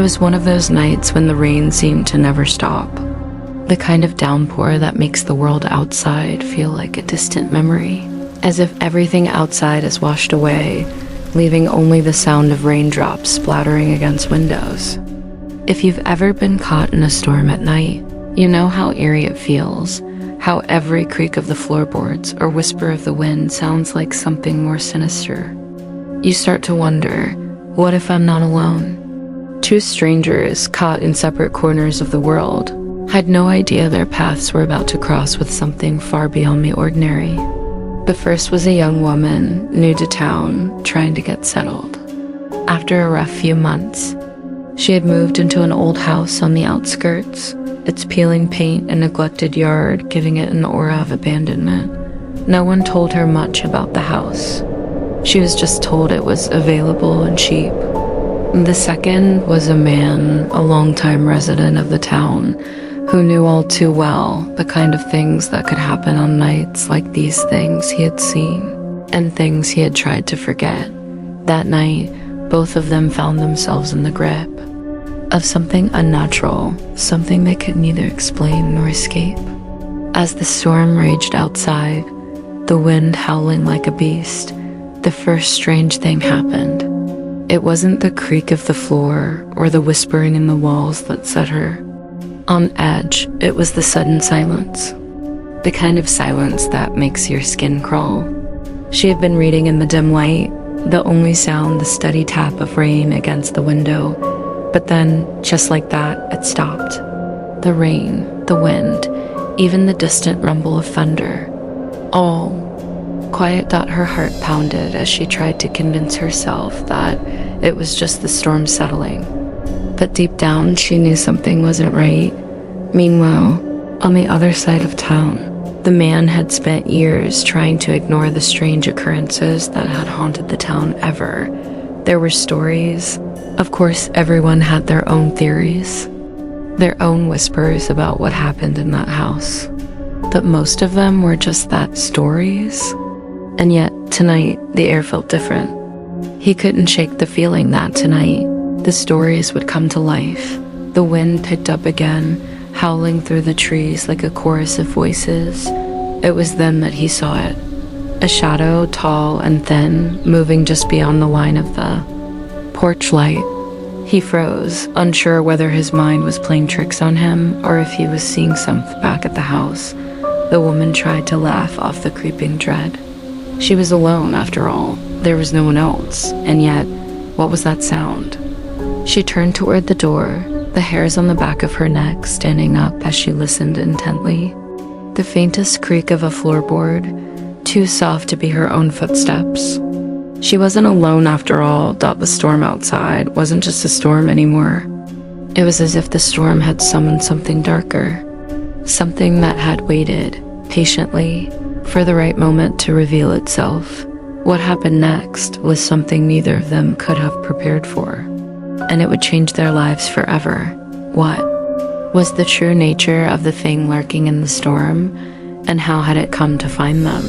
was one of those nights when the rain seemed to never stop. The kind of downpour that makes the world outside feel like a distant memory, as if everything outside is washed away, leaving only the sound of raindrops splattering against windows. If you've ever been caught in a storm at night, you know how eerie it feels, how every creak of the floorboards or whisper of the wind sounds like something more sinister. You start to wonder, what if I'm not alone? Two strangers caught in separate corners of the world had no idea their paths were about to cross with something far beyond the ordinary. The first was a young woman, new to town, trying to get settled. After a rough few months, she had moved into an old house on the outskirts, its peeling paint and neglected yard giving it an aura of abandonment. No one told her much about the house. She was just told it was available and cheap. The second was a man, a longtime resident of the town, who knew all too well the kind of things that could happen on nights like these things he had seen, and things he had tried to forget. That night, both of them found themselves in the grip of something unnatural, something they could neither explain nor escape. As the storm raged outside, the wind howling like a beast, the first strange thing happened. It wasn't the creak of the floor or the whispering in the walls that set her on edge. It was the sudden silence, the kind of silence that makes your skin crawl. She had been reading in the dim light, the only sound the steady tap of rain against the window. But then, just like that, it stopped. The rain, the wind, even the distant rumble of thunder. All quiet. Her heart pounded as she tried to convince herself that it was just the storm settling. But deep down, she knew something wasn't right. Meanwhile, on the other side of town, the man had spent years trying to ignore the strange occurrences that had haunted the town ever. There were stories. Of course, everyone had their own theories, their own whispers about what happened in that house. But most of them were just that, stories. And yet, tonight, the air felt different. He couldn't shake the feeling that tonight, the stories would come to life. The wind picked up again, howling through the trees like a chorus of voices. It was then that he saw it. A shadow, tall and thin, moving just beyond the line of the porch light. He froze, unsure whether his mind was playing tricks on him or if he was seeing something back at the house. The woman tried to laugh off the creeping dread. She was alone, after all. There was no one else. And yet, what was that sound? She turned toward the door, the hairs on the back of her neck standing up as she listened intently. The faintest creak of a floorboard, too soft to be her own footsteps. She wasn't alone after all. The storm outside wasn't just a storm anymore. It was as if the storm had summoned something darker, something that had waited patiently for the right moment to reveal itself. What happened next was something neither of them could have prepared for, and it would change their lives forever. What was the true nature of the thing lurking in the storm, and how had it come to find them?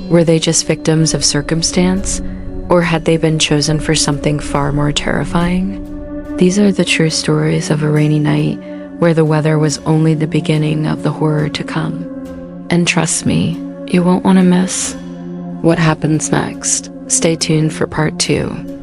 Were they just victims of circumstance, or had they been chosen for something far more terrifying? These are the true stories of a rainy night where the weather was only the beginning of the horror to come. And trust me, you won't want to miss what happens next. Stay tuned for part 2.